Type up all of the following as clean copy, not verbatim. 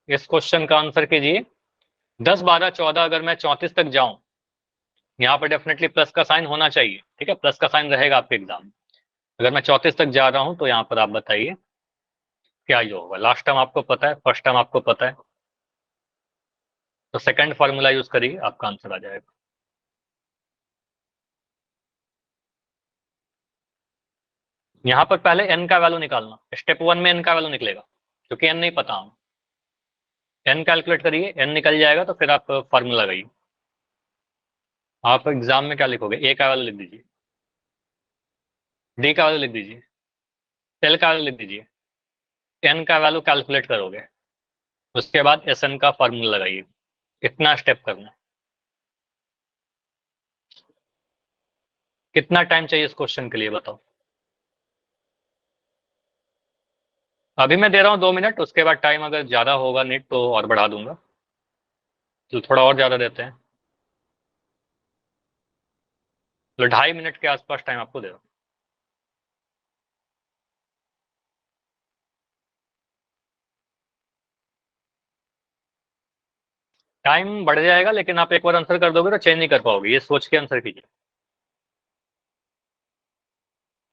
इस क्वेश्चन का आंसर कीजिए। 10, 12, 14 अगर मैं 34 तक जाऊं, यहाँ पर डेफिनेटली प्लस का साइन होना चाहिए। ठीक है, प्लस का साइन रहेगा आपके एग्जाम में। अगर मैं 34 तक जा रहा हूं तो यहाँ पर आप बताइए क्या ये होगा। लास्ट टाइम आपको पता है, फर्स्ट टाइम आपको पता है, तो सेकंड फॉर्मूला यूज करिए, आपका आंसर आ जाएगा। यहाँ पर पहले एन का वैल्यू निकालना, स्टेप 1 में एन का वैल्यू निकलेगा, क्योंकि एन नहीं पता हूं। एन कैलकुलेट करिए, एन निकल जाएगा तो फिर आप फॉर्मूला लगाइए। आप एग्जाम में क्या लिखोगे? ए का वैल्यू लिख दीजिए, डी का वैल्यू लिख दीजिए, एल का वैल्यू लिख दीजिए, एन का वैल्यू कैलकुलेट करोगे, उसके बाद एस एन का फॉर्मूला लगाइए। कितना स्टेप करना है? कितना टाइम चाहिए इस क्वेश्चन के लिए बताओ? अभी मैं दे रहा हूँ 2 मिनट, उसके बाद टाइम अगर ज्यादा होगा नीट तो और बढ़ा दूंगा, तो थोड़ा और ज्यादा देते हैं, तो 2.5 मिनट के आसपास टाइम आपको दे रहा हूँ। टाइम बढ़ जाएगा, लेकिन आप एक बार आंसर कर दोगे तो चेंज नहीं कर पाओगे, ये सोच के आंसर कीजिए।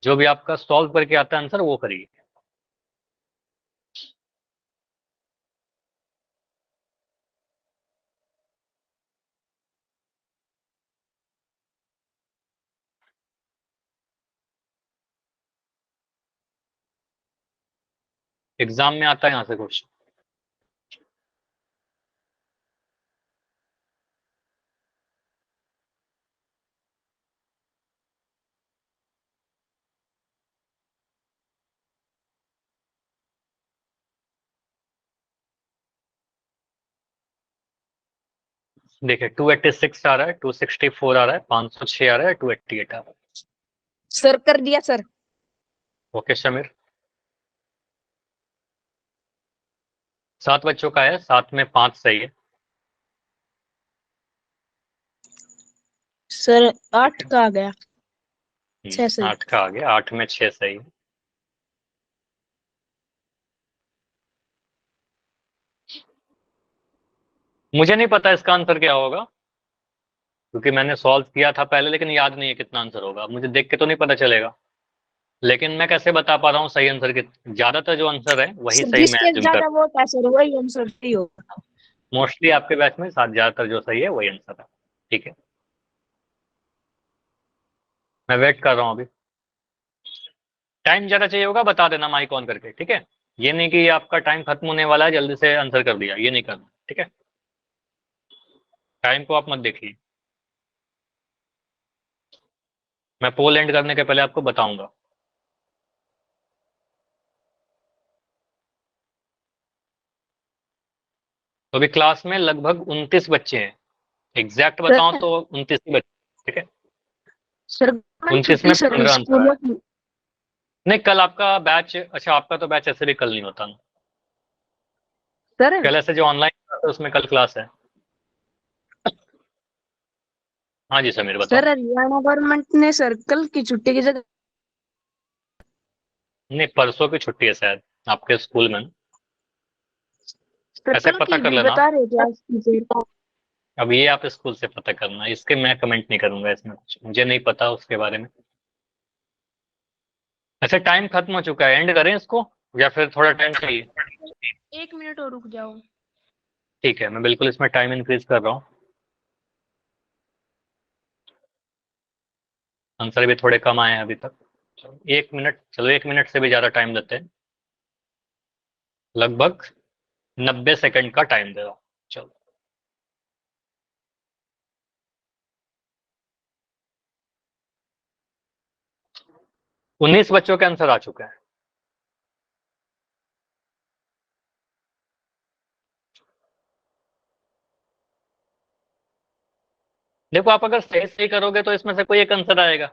जो भी आपका सॉल्व करके आता है आंसर वो करिए। एग्जाम में आता है यहाँ से क्वेश्चन। देखिए 286 आ रहा है, 264 आ रहा है, 506 आ रहा है, 288 आ रहा है। सर कर दिया सर। ओके समीर, 7 बच्चों का है, 7 में 5 सही है। सर 8 का आ गया, 6 सही। 8 का आ गया, 8 में 6 सही है। मुझे नहीं पता इसका आंसर क्या होगा, क्योंकि मैंने सॉल्व किया था पहले, लेकिन याद नहीं है कितना आंसर होगा, मुझे देख के तो नहीं पता चलेगा। लेकिन मैं कैसे बता पा रहा हूँ सही आंसर के? ज्यादातर जो आंसर है वही सर सही मैं जिसके एज्यूम कर। ज्यादा वोट है सर वही आंसर सही होगा। मोस्टली आपके बैच में ज्यादातर जो सही है वही आंसर है। ठीक है, मैं वेट कर रहा हूँ अभी। टाइम ज्यादा चाहिए होगा बता देना माइक ऑन करके, ठीक है? ये नहीं कि आपका टाइम खत्म होने वाला है जल्दी से आंसर कर दिया, ये नहीं करना, ठीक है? टाइम को आप मत देखिए। मैं पोल एंड करने के पहले आपको बताऊंगा। तो अभी क्लास में लगभग 29 बच्चे हैं, एग्जैक्ट बताऊं सर तो 29 ही बच्चे, ठीक है? सर 29 में छुट्टी सर 15 आंसर आया। स्कूलों की। नहीं, कल आपका बैच, अच्छा आपका तो बैच ऐसे भी कल नहीं होता ना, सर कल ऐसे जो ऑनलाइन क्लास है उसमें कल क्लास है। हाँ जी समीर बताओ। सर हरियाणा गवर्नमेंट ने सर्कल की छुट्टी की जगह नहीं, परसों की छुट्टी है शायद आपके स्कूल में। ऐसे सर्कल पता की कर भी लेना आप। बता रहे थे आज टीचर। अब ये आप स्कूल से पता करना, इसके मैं कमेंट नहीं करूंगा, इसमें कुछ मुझे नहीं पता उसके बारे में। अच्छा टाइम खत्म हो चुका है, एंड करें इसको या फिर थोड़ा टाइम चाहिए? 1 मिनट और रुक जाओ। ठीक है, मैं बिल्कुल इसमें टाइम इंक्रीज कर रहा हूँ। आंसर भी थोड़े कम आए हैं अभी तक। चलो 1 मिनट, चलो 1 मिनट से भी ज्यादा टाइम देते हैं, लगभग 90 सेकंड का टाइम दे रहा हूँ। चलो 19 बच्चों के आंसर आ चुके हैं। देखो आप अगर सही सही करोगे तो इसमें से कोई एक आंसर आएगा,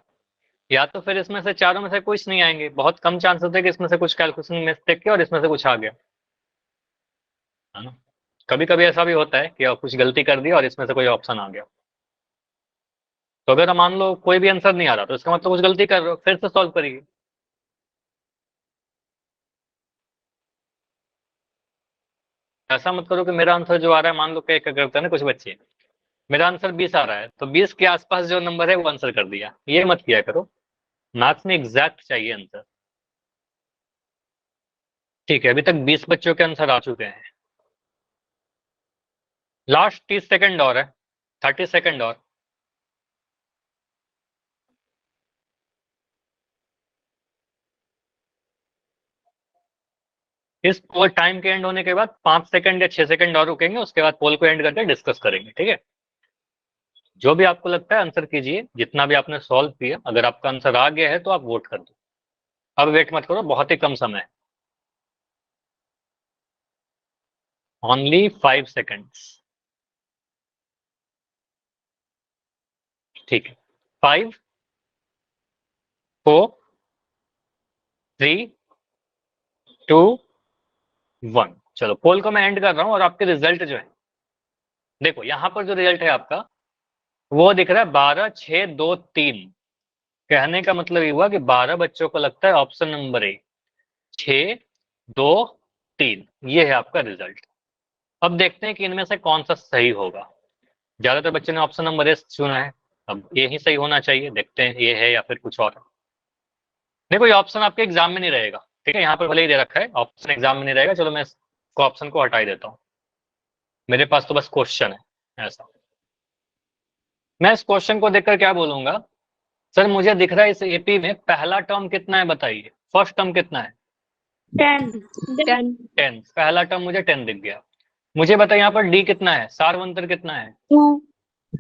या तो फिर इसमें से चारों में से कुछ नहीं आएंगे, बहुत कम चांसेस है कि इसमें से कुछ कैलकुलेशन मिस्टेक किया और इसमें से कुछ आ गया, है ना? कभी कभी ऐसा भी होता है कि कुछ गलती कर दी और इसमें से कोई ऑप्शन आ गया। तो अगर मान लो कोई भी आंसर नहीं आ रहा तो इसका मतलब कुछ गलती कर रहे हो, फिर से सॉल्व करिए। ऐसा मत करो कि मेरा आंसर जो आ रहा है, मान लो क्या करते हैं ना कुछ बच्चे, मेरा आंसर 20 आ रहा है तो 20 के आसपास जो नंबर है वो आंसर कर दिया, ये मत किया करो। मैथ्स में एग्जैक्ट चाहिए आंसर। ठीक है, अभी तक 20 बच्चों के आंसर आ चुके हैं। लास्ट 30 सेकंड और है, 30 सेकंड और। इस पोल टाइम के एंड होने के बाद 5 सेकंड या 6 सेकंड और रुकेंगे, उसके बाद पोल को एंड करके डिस्कस करेंगे। ठीक है, जो भी आपको लगता है आंसर कीजिए, जितना भी आपने सॉल्व किया। अगर आपका आंसर आ गया है तो आप वोट कर दो। अब वेट मत करो, बहुत ही कम समय है, ओनली 5 सेकंड्स। ठीक है, 5 4 3 2 1। चलो पोल को मैं एंड कर रहा हूं और आपके रिजल्ट जो है, देखो यहां पर जो रिजल्ट है आपका वो दिख रहा है 12 6 2 3। कहने का मतलब ये हुआ कि 12 बच्चों को लगता है ऑप्शन नंबर ए, 6 2 3, ये है आपका रिजल्ट। अब देखते हैं कि इनमें से कौन सा सही होगा। ज्यादातर बच्चों ने ऑप्शन नंबर ए चुना है, अब ये ही सही होना चाहिए। देखते हैं ये है या फिर कुछ और है। देखो ये ऑप्शन आपके एग्जाम में नहीं रहेगा, ठीक है, यहाँ पर भले ही दे रखा है ऑप्शन एग्जाम में नहीं रहेगा। चलो मैं इसको ऑप्शन को हटा ही देता हूँ, मेरे पास तो बस क्वेश्चन है ऐसा। मैं इस क्वेश्चन को देखकर क्या बोलूंगा, सर मुझे दिख रहा है इस एपी में पहला टर्म कितना है बताइए, फर्स्ट टर्म कितना है? 10 10 10। पहला टर्म मुझे 10 दिख गया। मुझे बताइए यहाँ पर डी कितना है, सारवंतर कितना है? 2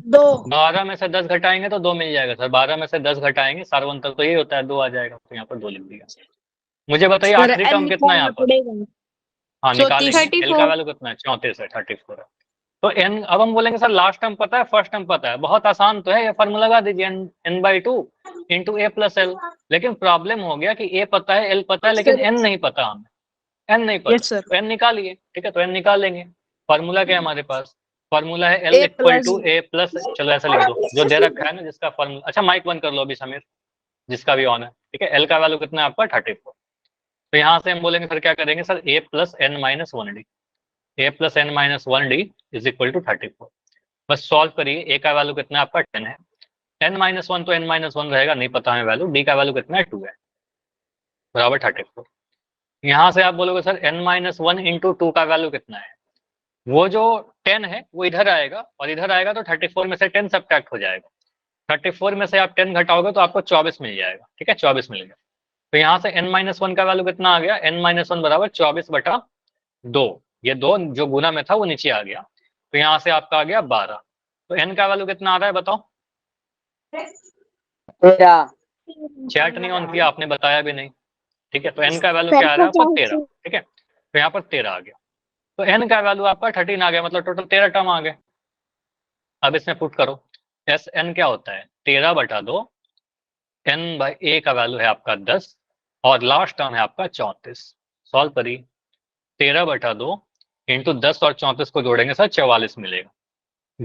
2 12 में से 10 घटाएंगे तो 2 मिल जाएगा सर। 12 में से 10 घटाएंगे, सारवंतर तो यही होता है, 2 आ जाएगा, तो यहाँ पर 2 लिख दिया। मुझे बताइए सर आखिरी एन टर्म कितना है यहाँ निकालना पर? पड़ेगा। हाँ निकालेंगे, 34 एल का वैल्यू कितना है? 34 है, 34 है। तो एन, अब हम बोलेंगे सर लास्ट टर्म पता है फर्स्ट टर्म पता है, बहुत आसान तो है, ये फॉर्मूला लगा दीजिए n/2 इंटू ए प्लस एल। लेकिन प्रॉब्लम हो गया कि ए पता है एल पता है लेकिन एन नहीं पता हमें, एन नहीं पता, यस सर। तो एन निकालिए। ठीक है, तो एन निकाल लेंगे। फॉर्मूला क्या है हमारे पास? फॉर्मूला है L A equal plus two a plus, चलो ऐसा लिख दो जो दे रखा है ना जिसका फॉर्मूला। अच्छा माइक बंद कर लो अभी समीर, जिसका भी ऑन है। ठीक है, एल का वैल्यू कितना है आपका? 34। तो यहाँ से हम बोलेंगे सर क्या करेंगे sir, a plus N minus 1 d, a plus N minus 1 d is equal to 34। बस सॉल्व करिए, ए का वैल्यू कितना है आपका? 10 है। n-1 तो n-1 रहेगा, नहीं पता हमें वैल्यू। डी का वैल्यू कितना है? 2 है, बराबर 34। यहाँ से आप बोलोगे सर n-1 इंटू 2 का वैल्यू कितना है? वो जो 10 है वो इधर आएगा और इधर आएगा तो 34 में से 10 सब्ट्रैक्ट हो जाएगा। 34 में से आप 10 घटाओगे तो आपको 24 मिल जाएगा। ठीक है, 24 मिल गया। तो यहाँ से n-1 का वैल्यू कितना आ गया? n-1 बराबर 24/2। ये 2 जो गुना में था वो नीचे आ गया, तो यहाँ से आपका आ गया 12। तो n का वैल्यू कितना आ रहा है बताओ? 13। चैट नहीं ऑन किया आपने, बताया भी नहीं। ठीक है, तो n का वैल्यू क्या आ रहा है आपका? 13। ठीक है, तो यहाँ पर 13 आ गया। तो n का वैल्यू आपका 13 आ गया, मतलब टोटल 13 टर्म आ गए। अब इसमें पुट करो, एस एन क्या होता है? 13/2। n बाई ए का वैल्यू है आपका 10 और लास्ट टर्म है आपका 34। सॉल्व करिए, 13/2 इंटू 10 और 34 को जोड़ेंगे सर 44 मिलेगा।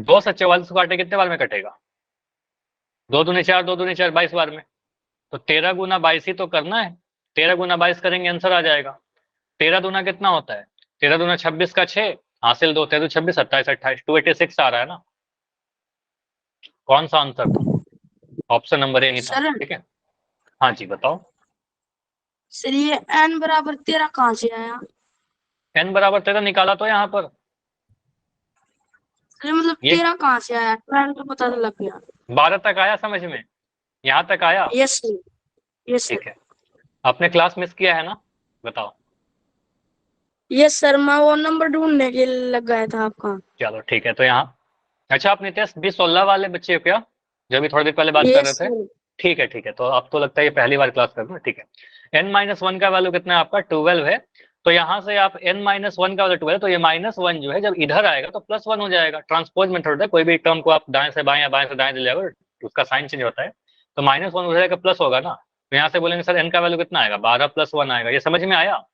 2 से 44 को काटे कितने बार में कटेगा? 2 दूनी 4, 2 दूनी 4, 22 बार में। तो 13 गुना 22 ही तो करना है, 13 गुना 22 करेंगे आंसर आ जाएगा। 13 दूना कितना होता है? 13 दूना 26 का 6, हासिल 2, 13 26 27 28, 286 आ रहा है ना। कौन सा आंसर था? ऑप्शन नंबर ए ही था। सर ठीक है, हाँ जी बताओ। सर ये n बराबर 13 कहाँ से आया? n बराबर 13 निकाला तो यहाँ पर, सर मतलब ये 13 कहाँ से आया? 12 तो पता तो लग गया। 12 तक आया समझ में, यहाँ तक आया। Yes sir. Yes sir. ठीक है, आपने क्लास मिस किया है ना, बताओ। यस सर, मैं वो नंबर ढूंढने के लिए लग गया था आपका। चलो ठीक है, तो यहाँ, अच्छा आप नितेश 2016 वाले बच्चे हो क्या, जो भी थोड़ी देर पहले बात कर रहे यस थे? सर। ठीक है ठीक है, तो अब तो लगता है ये पहली बार क्लास कर रहे हैं। ठीक है, n-1 का वैल्यू कितना है आपका? 12 है। तो यहाँ से आप n-1 का वैल्यू 12, तो ये -1 जो है जब इधर आएगा तो +1 हो जाएगा। ट्रांसपोज मेथड है, कोई भी टर्म को आप दाएं से बाएं या बाएं से दाएं ले जाओगे उसका साइन चेंज होता है, तो -1 हो जाएगा, प्लस होगा ना। तो यहाँ से बोलेंगे सर n का वैल्यू कितना आएगा? 12 + 1 आएगा। ये समझ में आया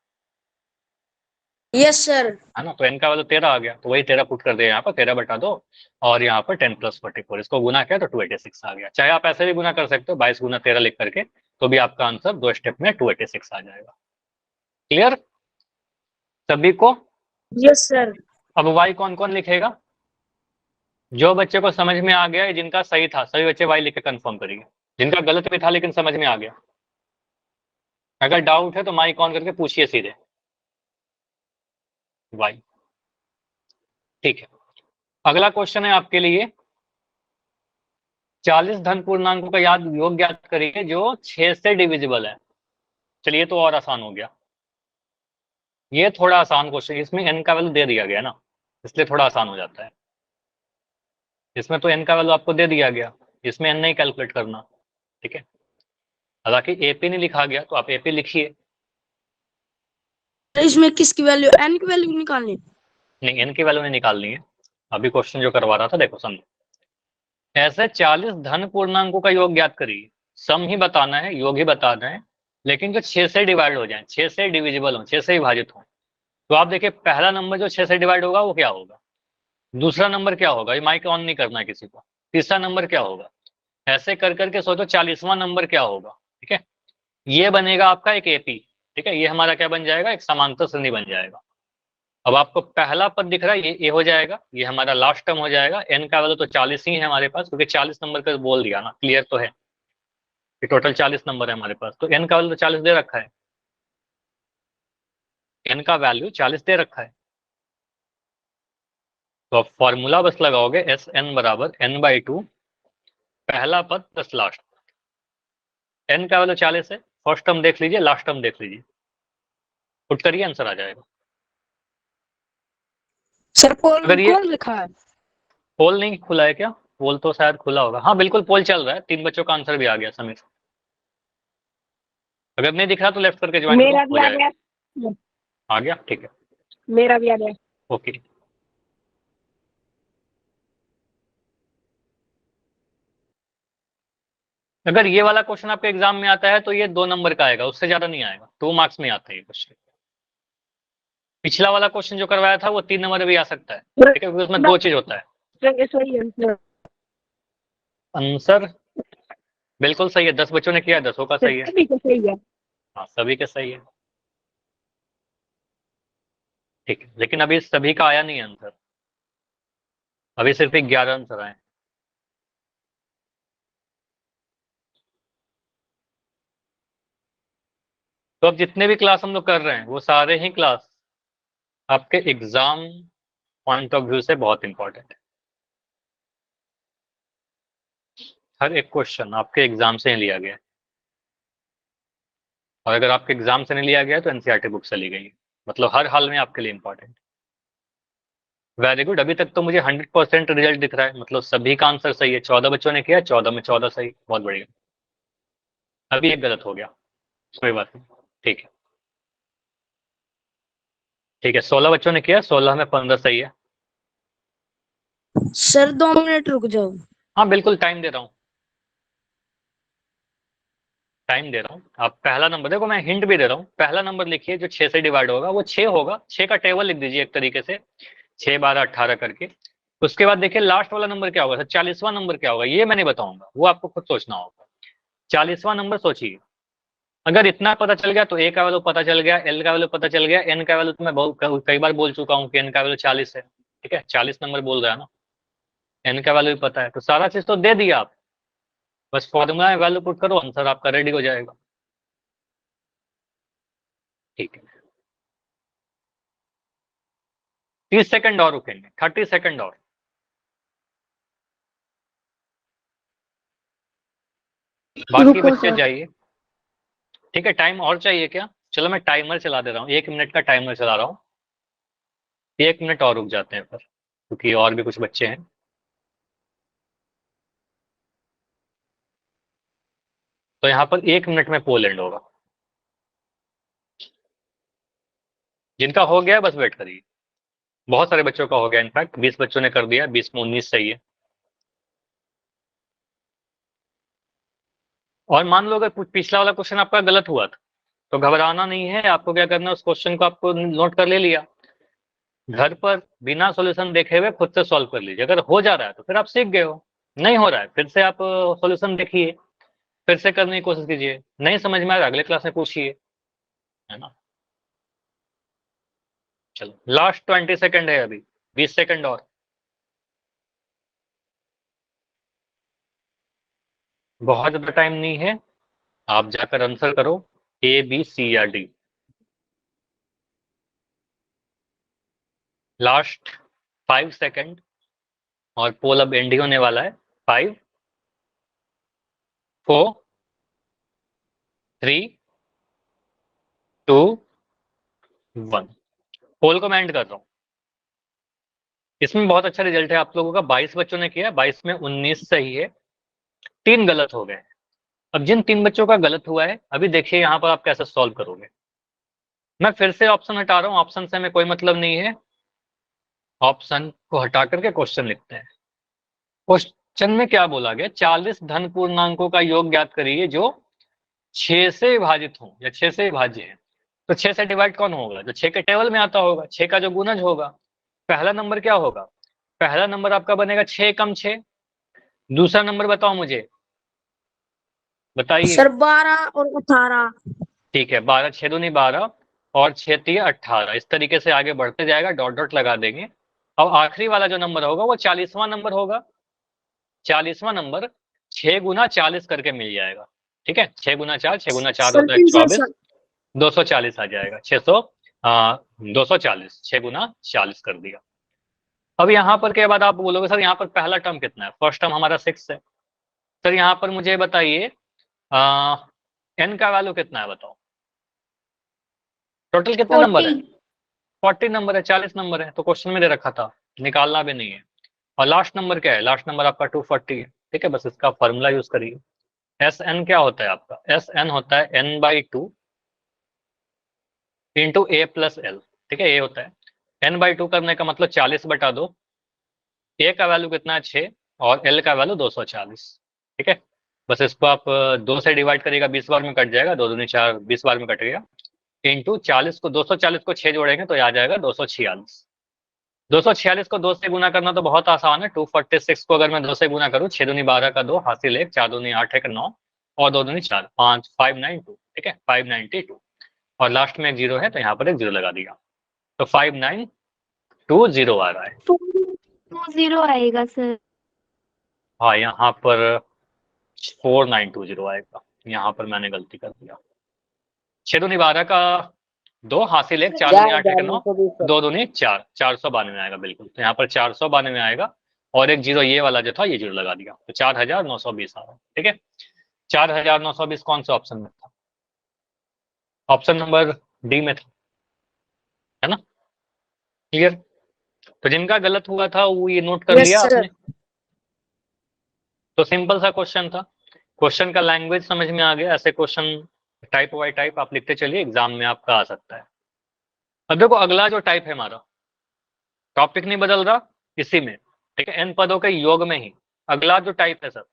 यस सर। है ना? तो n का वैल्यू 13 आ गया, तो वही 13 पुट कर दिया यहाँ पर, 13/2 और यहाँ पर 10 + 44, इसको गुना किया तो 286 आ गया। चाहे आप ऐसे भी गुना कर सकते हो, 22 गुना 13 लिख करके, तो भी आपका आंसर 2 स्टेप में 286 आ जाएगा। क्लियर सभी को? Yes sir. अब वाई कौन कौन लिखेगा? जो बच्चे को समझ में आ गया, जिनका सही था, सभी बच्चे वाई लिख के कंफर्म करिए। जिनका गलत भी था लेकिन समझ में आ गया, अगर डाउट है तो माइक ऑन करके पूछिए सीधे वाई। ठीक है, अगला क्वेश्चन है आपके लिए, 40 धन पूर्णांकों का योग ज्ञात करिए जो 6 से डिविजिबल है। चलिए, तो और आसान हो गया। ये थोड़ा आसान क्वेश्चन, इसमें n का वैल्यू दे दिया गया ना, इसलिए थोड़ा आसान हो जाता है। इसमें तो n का वैल्यू आपको दे दिया गया, इसमें n नहीं कैलकुलेट करना। ठीक है, हालांकि एपी नहीं लिखा गया तो आप एपी लिखिए। तो इसमें किसकी वैल्यू, एन की वैल्यू निकालनी? नहीं, n की वैल्यू नहीं निकालनी है। अभी क्वेश्चन जो करवा रहा था, देखो समझो, ऐसे 40 धन पूर्णांकों का योग ज्ञात करिए। सम ही बताना है, योग ही बताना है, लेकिन जो 6 से डिवाइड हो जाए, 6 से डिविजिबल हो, 6 से विभाजित हो। तो आप देखिए, पहला नंबर जो 6 से डिवाइड होगा वो क्या होगा, दूसरा नंबर क्या होगा, ये माइक ऑन नहीं करना है किसी को, तीसरा नंबर क्या होगा, ऐसे कर करके सोचो 40वां नंबर क्या होगा। ठीक है, ये बनेगा आपका एक एपी। ठीक है, ये हमारा क्या बन जाएगा, एक समांतर श्रेणी बन जाएगा। अब आपको पहला पद दिख रहा है, ये हो जाएगा, ये हमारा लास्ट टर्म हो जाएगा। एन का वैल्यू तो 40 ही है हमारे पास, क्योंकि 40 नंबर का बोल दिया ना, क्लियर तो है कि टोटल 40 नंबर है हमारे पास, तो एन का वैल्यू तो 40 दे रखा है, एन का वैल्यू 40 दे रखा है। तो आप फॉर्मूला बस लगाओगे, एस एन बराबर n/2 पहला पद प्लस लास्ट। एन का वैल्यू 40 है, फर्स्ट टर्म देख लीजिए, लास्ट टर्म देख लीजिए, पुट करिए, आंसर आ जाएगा। सर पोल अगर ये कौन लिखा है? पोल नहीं खुला है क्या? पोल तो शायद खुला होगा, हाँ बिल्कुल पोल चल रहा है, 3 बच्चों का आंसर भी आ गया समीर। अगर नहीं दिख रहा तो लेफ्ट करके ज्वाइन करो, मेरा भी हो आ जाएगा। गया। आ गया, ठीक है, मेरा भी आ गया। ओके। अगर ये वाला क्वेश्चन आपके एग्जाम में आता है तो ये 2 नंबर का आएगा, उससे ज्यादा नहीं आएगा, 2 मार्क्स में आता है ये क्वेश्चन। पिछला वाला क्वेश्चन जो करवाया था वो 3 नंबर भी आ सकता है। ठीक है, क्योंकि उसमें 2 चीज होता है। सही आंसर। आंसर बिल्कुल सही है, 10 बच्चों ने किया, 10 का सही है। सभी का सही है। हाँ, सभी के सही है। ठीक है, लेकिन अभी सभी का आया नहीं आंसर, अभी सिर्फ 11 आंसर आए। तो अब जितने भी क्लास हम लोग कर रहे हैं वो सारे ही क्लास आपके एग्जाम पॉइंट ऑफ व्यू से बहुत इंपॉर्टेंट है। हर एक क्वेश्चन आपके एग्जाम से ही लिया गया है, और अगर आपके एग्जाम से नहीं लिया गया तो एनसीईआरटी बुक से ली गई है, मतलब हर हाल में आपके लिए इंपॉर्टेंट। वेरी गुड, अभी तक तो मुझे 100% रिजल्ट दिख रहा है, मतलब सभी का आंसर सही है, 14 बच्चों ने किया, 14 में 14 सही, बहुत बढ़िया। अभी एक गलत हो गया, कोई बात नहीं, ठीक है। ठीक है, 16 बच्चों ने किया, 16 में 15 सही है। सर 2 मिनट रुक जाओ। हाँ बिल्कुल, टाइम दे रहा हूँ, टाइम दे रहा हूँ। आप पहला नंबर देखो, मैं हिंट भी दे रहा हूँ, पहला नंबर लिखिए जो 6 से डिवाइड होगा वो 6 होगा, 6 का टेबल लिख दीजिए एक तरीके से, 6 12 18 करके। उसके बाद देखिए लास्ट वाला नंबर क्या होगा, 40वां नंबर क्या होगा, ये मैं नहीं बताऊंगा, वो आपको खुद सोचना होगा। 40वां नंबर सोचिए, अगर इतना पता चल गया तो ए का वैल्यू पता चल गया, एल का वैल्यू पता चल गया, एन का वैल्यू तो मैं बहुत कई बार बोल चुका हूँ कि एन का वैल्यू 40 है। ठीक है, 40 नंबर बोल रहा है ना, एन का वैल्यू भी पता है, तो सारा चीज तो दे दिया आप, बस फॉर्मूला में वैल्यू पुट करो, आंसर आपका रेडी हो जाएगा। ठीक है, 30 सेकंड और रुकेंगे, 30 सेकंड और, बाकी रुको बच्चे सर। जाइए। ठीक है, टाइम और चाहिए क्या? चलो मैं टाइमर चला दे रहा हूँ, 1 मिनट का टाइमर चला रहा हूँ, 1 मिनट और रुक जाते हैं फिर, क्योंकि और भी कुछ बच्चे हैं। तो यहाँ पर 1 मिनट में पोल एंड होगा, जिनका हो गया बस वेट करिए। बहुत सारे बच्चों का हो गया, इनफैक्ट 20 बच्चों ने कर दिया, 20 में 19 सही है। और मान लो अगर पिछला वाला क्वेश्चन आपका गलत हुआ था तो घबराना नहीं है, आपको क्या करना है, उस क्वेश्चन को आपको नोट कर ले लिया, घर पर बिना सॉल्यूशन देखे हुए खुद से सॉल्व कर लीजिए, अगर हो जा रहा है तो फिर आप सीख गए हो, नहीं हो रहा है फिर से आप सॉल्यूशन देखिए, फिर से करने की कोशिश कीजिए, नहीं समझ में आ रहा अगले क्लास में पूछिए, है ना। चलो लास्ट 20 सेकंड है अभी, 20 सेकंड और। बहुत ज्यादा टाइम नहीं है, आप जाकर आंसर करो ए बी सी या डी। लास्ट 5 सेकंड और पोल अब एंड ही होने वाला है। 5 4 3 2 1। पोल को मैं एंड कर रहा हूँ। इसमें बहुत अच्छा रिजल्ट है आप लोगों का, 22 बच्चों ने किया, 22 में 19 सही है, 3 गलत हो गए। अब जिन 3 बच्चों का गलत हुआ है, अभी देखिए यहाँ पर आप कैसे सॉल्व करोगे। मैं फिर से ऑप्शन हटा रहा हूँ, ऑप्शन से हमें कोई मतलब नहीं है, ऑप्शन को हटा करके क्वेश्चन लिखते हैं। क्वेश्चन में क्या बोला गया, 40 धन पूर्णांकों का योग ज्ञात करिए जो 6 से विभाजित हो या 6 से विभाज्य है। तो 6 से डिवाइड कौन होगा, जो 6 के टेबल में आता होगा, 6 का जो गुणज होगा। पहला नंबर क्या होगा, पहला नंबर आपका बनेगा 6 कम 6। दूसरा नंबर बताओ मुझे, बताइए। सर 12 और 18। ठीक है, 12 6 दूनी 12 और 6 तिया 18, इस तरीके से आगे बढ़ते जाएगा, डॉट डॉट लगा देंगे। अब आखिरी वाला जो नंबर होगा वो 40वां नंबर होगा। 40वां नंबर 6 गुना 40 करके मिल जाएगा। ठीक है, 6 गुना 4, 6 गुना 4 सर होता है 300 24, 240 आ जाएगा। 240, 6 गुना 40 कर दिया। अब यहाँ पर के बाद आप बोलोगे सर यहाँ पर पहला टर्म कितना है, फर्स्ट टर्म हमारा 6 है। सर यहाँ पर मुझे बताइए एन का वैल्यू कितना है, बताओ टोटल कितने नंबर है। 40। 40 नंबर है, 40 नंबर है, तो क्वेश्चन में दे रखा था, निकालना भी नहीं है। और लास्ट नंबर क्या है, लास्ट नंबर आपका 240 है। ठीक है, बस इसका फॉर्मूला यूज करिए। एस एन क्या होता है आपका, एस एन होता है n/2 इंटू ए प्लस एल। ठीक है, ए होता है n/2 करने का मतलब 40/2। ए का वैल्यू कितना है 6 और एल का वैल्यू 240। ठीक है, बस इसको आप 2 से डिवाइड करिएगा, 20 बार में कट जाएगा, 2 दूनी 4, 20 बार में कट गया। इंटू 40 को 240 को 6 जोड़ेंगे तो आ जाएगा 246। 246 को 2 से गुना करना तो बहुत आसान है। 246 को अगर मैं 2 से गुना करूँ, 6 दूनी 12 का 2 हासिल 1, 4 दूनी 8 1 9 और 2 दूनी 4 5, 592। ठीक है, 592 और लास्ट में एक जीरो है तो यहाँ पर एक जीरो लगा दिया, तो 5920 आ रहा है। 2 0 आएगा सर। हाँ, यहाँ पर 4920 आएगा, यहाँ पर मैंने गलती कर दिया। 6 दूनी 12 का 2 हासिल 1, 4 दूनी 8 1 9 2 दूनी 4, 492 आएगा बिल्कुल, तो यहाँ पर 492 आएगा। और एक जीरो ये वाला जो था, ये जीरो लगा दिया, तो 4920 आ रहा है। ठीक है, 4920 कौन सा ऑप्शन में था, ऑप्शन नंबर डी में था, है ना। क्लियर, तो जिनका गलत हुआ था वो ये नोट कर यस लिया सर। आपने। तो सिंपल सा क्वेश्चन था, क्वेश्चन का लैंग्वेज समझ में आ गया। ऐसे क्वेश्चन टाइप बाई टाइप आप लिखते चलिए, एग्जाम में आपका आ सकता है। अब देखो अगला जो टाइप है हमारा, टॉपिक नहीं बदल रहा इसी में, ठीक है, n पदों के योग में ही अगला जो टाइप है सर,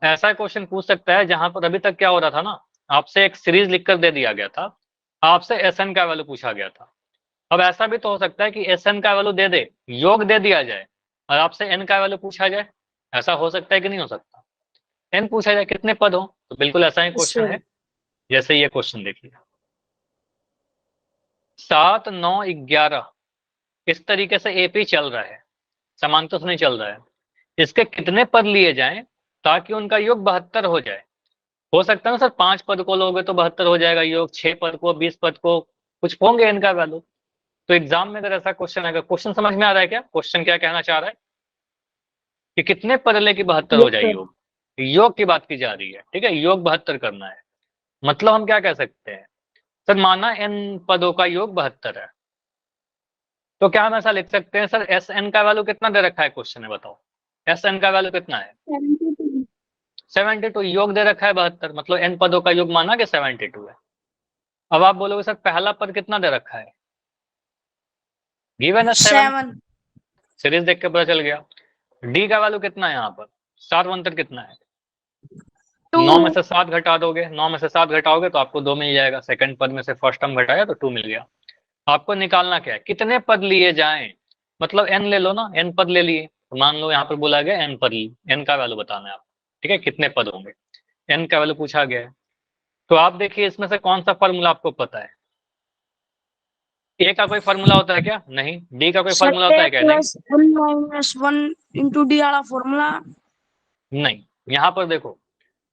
ऐसा क्वेश्चन पूछ सकता है जहां पर अभी तक क्या हो रहा था ना, आपसे एक सीरीज लिखकर दे दिया गया था, आपसे एस एन का वैल्यू पूछा गया था। अब ऐसा भी तो हो सकता है कि एस एन का वैल्यू दे दे, योग दे दिया जाए और आपसे एन का वैल्यू पूछा जाए। ऐसा हो सकता है कि नहीं हो सकता, एन पूछा जाए कितने पद हो, तो बिल्कुल ऐसा ही यस क्वेश्चन सर। है। जैसे ये क्वेश्चन देखिए, 7 9 11 इस तरीके से एपी चल रहा है, समांतर नहीं चल रहा है। इसके कितने पद लिए जाएं ताकि उनका योग 72 हो जाए। हो सकता है ना सर, 5 पद को लोगे तो 72 हो जाएगा योग, 6 पद को, 20 पद को, कुछ होंगे इनका वैल्यू। तो एग्जाम में अगर ऐसा क्वेश्चन आएगा, क्वेश्चन समझ में आ रहा है क्या, क्वेश्चन क्या कहना चाह रहा है कि कितने पद लेके 72 हो यस जाए सर। योग, योग की बात की जा रही है। ठीक है, योग 72 करना है, मतलब हम क्या कह सकते हैं सर, माना एन पदों का योग 72 है, तो क्या हम ऐसा लिख सकते हैं सर, एस एन का वैल्यू कितना दे रखा है क्वेश्चन में, बताओ एस एन का वैल्यू कितना है। 72। 72, योग दे रखा है 72, मतलब एन पदों का योग माना कि 72 है। अब आप बोलोगे सर पहला पद कितना दे रखा है, गिवन है 7, 7। सीरीज देख के पता चल गया। डी का वैल्यू कितना है यहाँ पर, 7 अंतर कितना है, 2। 9 में से 7 घटा दोगे, 9 में से 7 घटाओगे तो आपको 2 मिल जाएगा, सेकंड पद में से फर्स्ट टर्म घटाया तो 2 मिल गया। आपको निकालना क्या है, कितने पद लिए जाएं, मतलब एन ले लो ना, एन पद ले लिए, तो मान लो यहाँ पर बोला गया एन पद, एन का वैल्यू बताना है आपको। ठीक है, कितने पद होंगे, एन का वैल्यू पूछा गया है। तो आप देखिए इसमें से कौन सा फॉर्मूला आपको पता है, ए का कोई फार्मूला होता है क्या? नहीं। डी का कोई सर फार्मूला होता ए है क्या? नहीं। Plus N minus one into d वाला फॉर्मूला। नहीं, यहाँ पर देखो,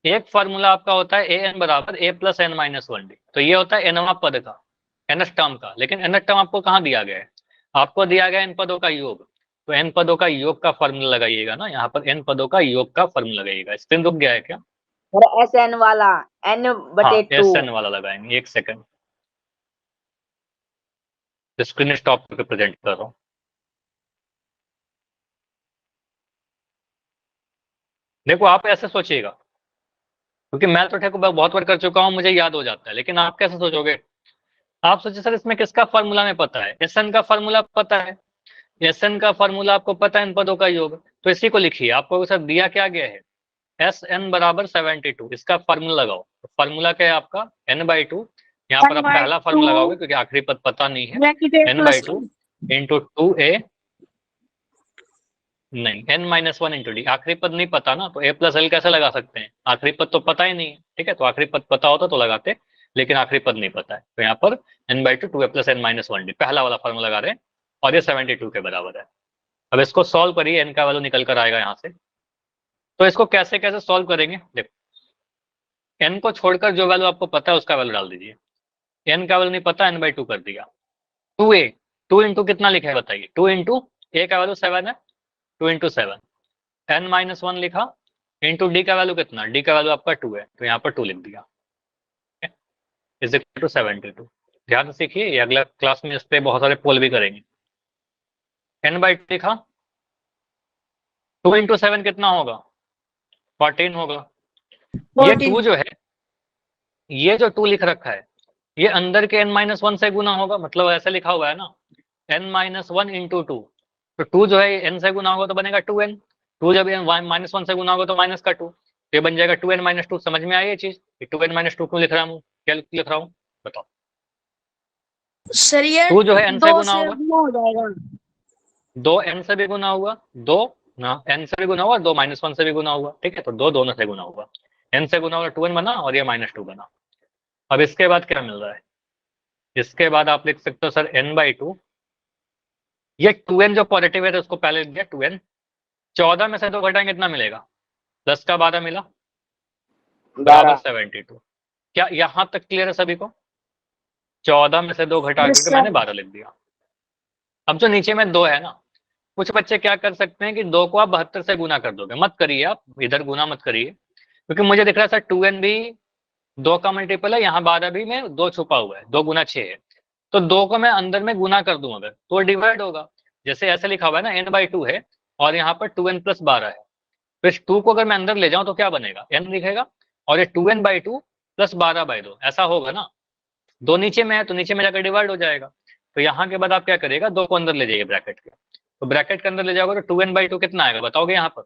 एक फार्मूला आपका होता है ए एन बराबर A plus N minus one D, तो ये होता है एनवा पद का, एनथ टर्म का। लेकिन एनथ टर्म आपको कहाँ दिया गया है? आपको दिया गया एन पदों का योग। तो एन पदों का योग का फार्मूला लगाइएगा ना, यहाँ पर एन पदों का योग का फार्मूला लगाइएगा। स्क्रीन रुक गया है क्या? और एस एन वाला एन हाँ, बटे टू। एस एन वाला लगाएंगे। एक सेकंड, स्क्रीन स्टॉप करके प्रेजेंट कर रहा हूँ। देखो, आप ऐसे सोचिएगा, क्योंकि मैं तो ठेको बहुत बार कर चुका हूँ, मुझे याद हो जाता है। लेकिन आप कैसे सोचोगे? आप सोचिए सर, इसमें किसका फार्मूला में पता है? एस एन का फार्मूला पता है। एस एन का फार्मूला आपको पता है, इन पदों का योग, तो इसी को लिखिए। आपको सर दिया क्या गया है? एस एन बराबर 72, इसका फार्मूला लगाओ। फार्मूला क्या है आपका? N by two. यहाँ पर एन आप बाई पहला टू फार्मूला लगाओगे, क्योंकि आखिरी पद पता नहीं है। Bracket A N by plus two into two A, नहीं, N minus one into D. आखिरी पद नहीं पता ना, तो ए प्लस एल कैसे लगा सकते हैं? आखिरी पद तो पता ही नहीं है, ठीक है। तो आखिरी पद पता होता तो लगाते, लेकिन आखिरी पद नहीं पता है, तो यहाँ पर n by two two a plus N minus one d पहला वाला फार्मूला लगा रहे हैं, और ये 72 के बराबर है। अब इसको सॉल्व करिए, एन का वैल्यू निकल कर आएगा यहाँ से। तो इसको कैसे कैसे सॉल्व करेंगे? देखो, एन को छोड़कर जो वैल्यू आपको पता है उसका वैल्यू डाल दीजिए। एन का वैल्यू नहीं पता, एन बाई टू कर दिया। टू ए, टू इंटू कितना लिखा है बताइए? टू इंटू ए का वैल्यू 7 है, two into seven. N minus one लिखा, इंटू डी का वैल्यू कितना? डी का वैल्यू आपका 2 है, तो यहाँ पर 2 लिख दिया, इज इक्वल टू 72। ध्यान से सीखिए, ये अगला क्लास में इस पे बहुत सारे पोल भी करेंगे। एन बाई टू लिखा, 2 इंटू सेवन कितना होगा? 14 होगा। ये 2 जो है, ये जो 2 लिख रखा है, ये अंदर के n माइनस वन से गुना होगा, मतलब ऐसे लिखा हुआ है ना, n minus one into two. तो 2 जो है n से गुना होगा तो बनेगा 2n। 2 जब माइनस वन से गुना होगा तो माइनस का 2, तो ये बन जाएगा 2n माइनस टू। समझ में आई ये चीज? 2n माइनस टू क्यों लिख रहा हूँ, क्या लिख रहा हूँ बताओ? सर ये 2 जो है n से दो गुना से होगा, गुना हो जाएगा। 2 n से भी गुना हुआ, 2 ना n से भी गुना हुआ, 2 माइनस वन से भी गुना हुआ, ठीक है। तो 2 दोनों से गुना हुआ, n से गुना हुआ 2n बना, और ये माइनस टू बना। अब इसके बाद क्या मिल रहा है? इसके बाद आप लिख सकते हो सर n बाई टू, ये 2n जो पॉजिटिव है तो उसको पहले लिख दिया 2n। 14 में से 2 घटाएंगे कितना मिलेगा? 10 का 12 मिला, बराबर 72। क्या यहां तक क्लियर है सभी को? 14 में से 2 घटा यस करके मैंने सर। 12 लिख दिया। अब जो नीचे में 2 है ना, कुछ बच्चे क्या कर सकते हैं कि 2 को आप 72 से गुना कर दोगे। मत करिए, आप इधर गुना मत करिए, क्योंकि मुझे दिख रहा है सर 2n भी 2 का मल्टीपल है, यहाँ 12 भी में 2 छुपा हुआ है, 2 गुना 6 है। तो 2 को मैं अंदर में गुना कर दूं अगर, तो डिवाइड होगा। जैसे ऐसे लिखा हुआ है ना, n बाई टू है, और यहाँ पर 2n प्लस 12 है। तो इस 2 को अगर मैं अंदर ले जाऊं तो क्या बनेगा? n दिखेगा, और ये 2n by two plus 12 by दो, ऐसा होगा ना। 2 नीचे में है तो नीचे में जाकर डिवाइड हो जाएगा। तो यहाँ के बाद आप क्या करिएगा, 2 को अंदर ले जाइए ब्रैकेट के। तो ब्रैकेट के अंदर ले जाओगे तो 2n बाई टू कितना आएगा बताओगे? यहाँ पर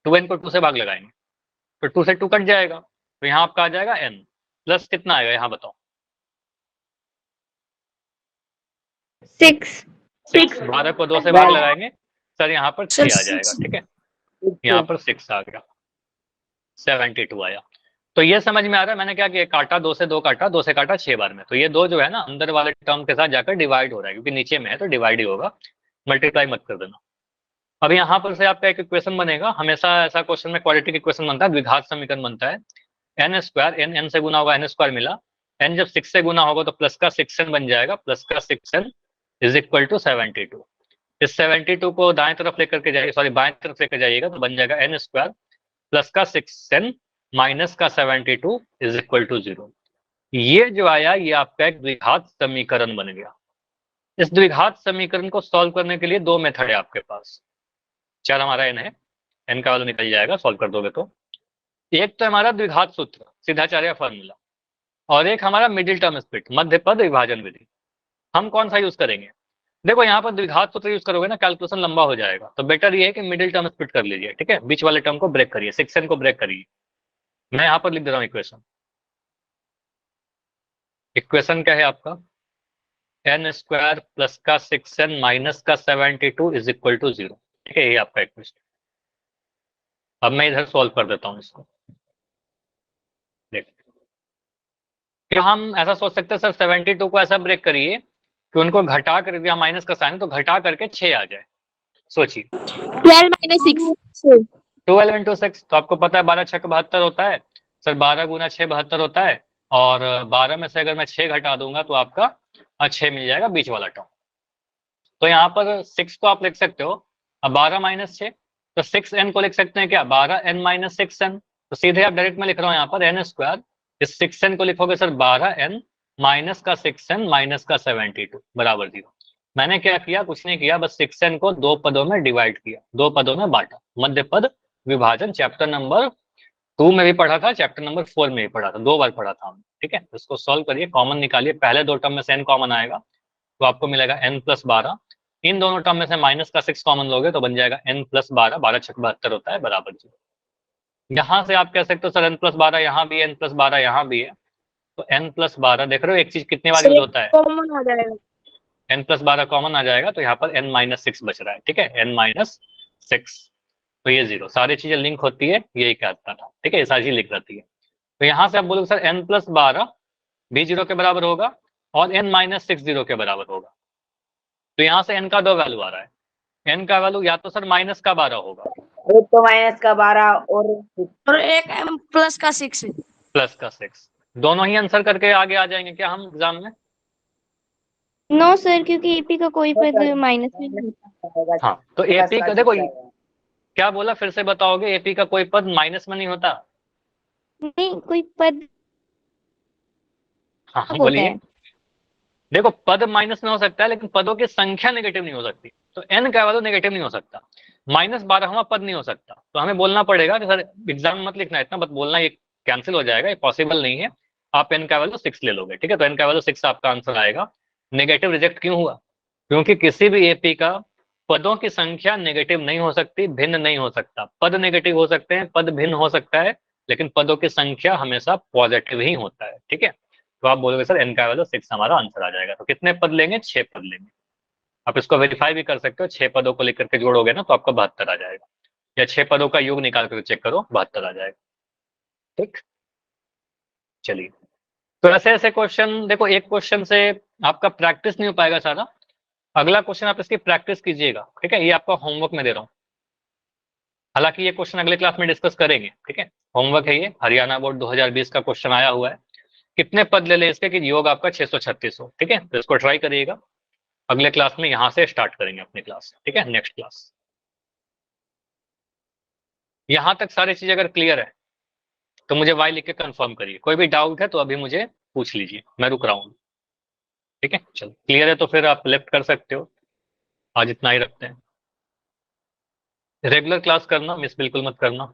2n को 2 से भाग लगाएंगे, तो 2 से 2 कट जाएगा, तो यहाँ आपका आ जाएगा n प्लस कितना आएगा यहाँ बताओ? 6। 12 को 2 से भाग लगाएंगे सर, यहाँ पर 6 आ जाएगा, 6। ठीक है। यहाँ पर 6 आ गया, 72 आया। तो ये समझ में आ रहा है मैंने क्या किया? काटा, 2 से 2 काटा, 2 से काटा 6 बार में, तो ये 2 जो है ना अंदर वाले टर्म के साथ जाकर डिवाइड हो रहा है, क्योंकि नीचे में है तो डिवाइड ही होगा, मल्टीप्लाई मत कर देना। अब यहाँ पर से आपका एक इक्वेशन बनेगा, हमेशा ऐसा क्वेश्चन में क्वाड्रेटिक इक्वेशन बनता है, द्विघात समीकरण बनता है। एन स्क्वायर, एन से गुना होगा, एन स्क्वायर मिला, एन जब 6 से गुना होगा तो प्लस का 6n बन जाएगा, प्लस का 6n इज इक्वल टू 72। इस 72 को दाएं तरफ लेकर के जाइए, सॉरी बाएं तरफ लेकर जाइएगा, तो बन जाएगा n स्क्वायर प्लस का 6n माइनस का 72 इज इक्वल टू 0। ये जो आया ये आपका एक द्विघात समीकरण बन गया। इस द्विघात समीकरण को सॉल्व करने के लिए 2 मेथड है आपके पास। चल हमारा n है, n का वैल्यू निकल जाएगा सॉल्व कर दोगे तो। एक तो हमारा द्विघात सूत्र, सीधाचार्य फॉर्मूला, और एक हमारा मिडिल टर्म स्प्लिट, मध्य पद विभाजन विधि। हम कौन सा यूज करेंगे? देखो, यहाँ पर द्विघात सूत्र यूज करोगे ना, कैलकुलेशन लंबा हो जाएगा, तो बेटर ये है कि मिडिल टर्म स्प्लिट कर लीजिए, ठीक है। बीच वाले टर्म को ब्रेक करिए, 6n को ब्रेक करिए। मैं यहाँ पर लिख दे रहा हूँ इक्वेशन। इक्वेशन क्या है आपका? n स्क्वायर प्लस का 6n माइनस का 72 इज इक्वल टू 0, ठीक है। ये आपका इक्वेशन। अब मैं इधर सॉल्व कर देता हूँ इसको। देख, क्या हम ऐसा सोच सकते हैं सर 72 को ऐसा ब्रेक करिए कि उनको घटा कर, या माइनस का साइन तो घटा करके 6 आ जाए। सोचिए 12 minus 6 12 into 6, तो आपको पता है 12 6 72 होता है सर, 12 गुना 6 72 होता है, और 12 में से अगर मैं 6 घटा दूंगा तो आपका 6 मिल जाएगा बीच वाला टर्म। तो यहाँ पर 6 को आप लिख सकते हो, अब 12 माइनस 6, तो 6n को लिख सकते हैं क्या, 12n माइनस 6n। तो सीधे आप डायरेक्ट में लिख रहा हूँ यहाँ पर n स्क्वायर, इस 6n को लिखोगे सर 12n माइनस का 6n माइनस का 72 बराबर 0। मैंने क्या किया, कुछ नहीं किया, बस 6n को 2 पदों में डिवाइड किया, 2 पदों में बांटा। मध्य पद विभाजन चैप्टर नंबर 2 में भी पढ़ा था, चैप्टर नंबर 4 में भी पढ़ा था, 2 बार पढ़ा था हमने। ठीक है, इसको सॉल्व करिए, कॉमन निकालिए, पहले 2 टर्म में से n कॉमन आएगा तो आपको मिलेगा n प्लस 12। इन दोनों टर्म में से माइनस का 6 कॉमन लोगे तो बन जाएगा n प्लस 12, 12 6 72 होता है बराबर 0। यहाँ से आप कह सकते हो सर n प्लस 12 यहाँ भी है, n प्लस 12 यहाँ भी है, तो n प्लस 12 देख रहे हो एक चीज कितनी बार यूज होता है, कॉमन आ जाएगा। n प्लस 12 कॉमन आ जाएगा, तो यहाँ पर n माइनस 6 बच रहा है। ठीक है, n माइनस 6, तो ये 0, सारी चीजें लिंक होती है, यही कहता था। ठीक है, ये सारी चीज लिख रहती है। तो यहाँ से आप बोलोगे सर n प्लस 12 भी 0 के बराबर होगा और n माइनस 6 0 के बराबर होगा। तो यहाँ से n का 2 वैल्यू आ रहा है, n का वैल्यू या तो सर माइनस का 12 होगा, एक तो माइनस का 12 और एक m प्लस का 6 प्लस का 6, दोनों ही आंसर करके आगे आ जाएंगे क्या हम एग्जाम में? नो सर, क्योंकि एपी का कोई पद माइनस में नहीं होता। हाँ, तो एपी का देखो, क्या बोला फिर से बताओगे, एपी का कोई पद माइनस में नहीं होता? नहीं, कोई पद हाँ होता बोलिए। है। देखो पद माइनस में हो सकता है, लेकिन पदों की संख्या नेगेटिव नहीं हो सकती, तो n का वैल्यू नेगेटिव नहीं हो सकता, माइनस 12वां पद नहीं हो सकता। तो हमें बोलना पड़ेगा कि सर एग्जाम मत लिखना इतना, बस बोलना ये कैंसिल हो जाएगा, ये पॉसिबल नहीं है, आप n का वैल्यू 6 ले लोगे। ठीक है, तो n का वैल्यू 6 आपका आंसर आएगा। नेगेटिव रिजेक्ट क्यों हुआ? क्योंकि किसी भी एपी का पदों की संख्या नेगेटिव नहीं हो सकती, भिन्न नहीं हो सकता। पद नेगेटिव हो सकते हैं, पद भिन्न हो सकता है, लेकिन पदों की संख्या हमेशा पॉजिटिव ही होता है। ठीक है, तो आप बोलोगे सर n का वैल्यू 6 हमारा आंसर आ जाएगा। तो कितने पद लेंगे? 6 पद लेंगे। आप इसको वेरीफाई भी कर सकते हो, 6 पदों को लेकर के जोड़ोगे ना तो आपको 72 आ जाएगा, या 6 पदों का योग निकाल कर चेक करो, 72 आ जाएगा। ठीक, चलिए, तो ऐसे ऐसे क्वेश्चन देखो, एक क्वेश्चन से आपका प्रैक्टिस नहीं हो पाएगा सारा, अगला क्वेश्चन आप इसकी प्रैक्टिस कीजिएगा। ठीक है, ये आपका होमवर्क में दे रहा हूँ, हालांकि ये क्वेश्चन अगले क्लास में डिस्कस करेंगे। ठीक है, होमवर्क है ये, हरियाणा बोर्ड 2020 का क्वेश्चन आया हुआ है। कितने पद ले इसके कि योग आपका 636 हो। ठीक है, तो इसको ट्राई करिएगा, अगले क्लास में यहां से स्टार्ट करेंगे अपनी क्लास। ठीक है, नेक्स्ट क्लास। यहां तक सारी चीज अगर क्लियर है तो मुझे वाई लिख के कंफर्म करिए, कोई भी डाउट है तो अभी मुझे पूछ लीजिए, मैं रुक रहा हूँ। ठीक है, चलो क्लियर है तो फिर आप लेफ्ट कर सकते हो, आज इतना ही रखते हैं। रेगुलर क्लास करना मिस बिल्कुल मत करना।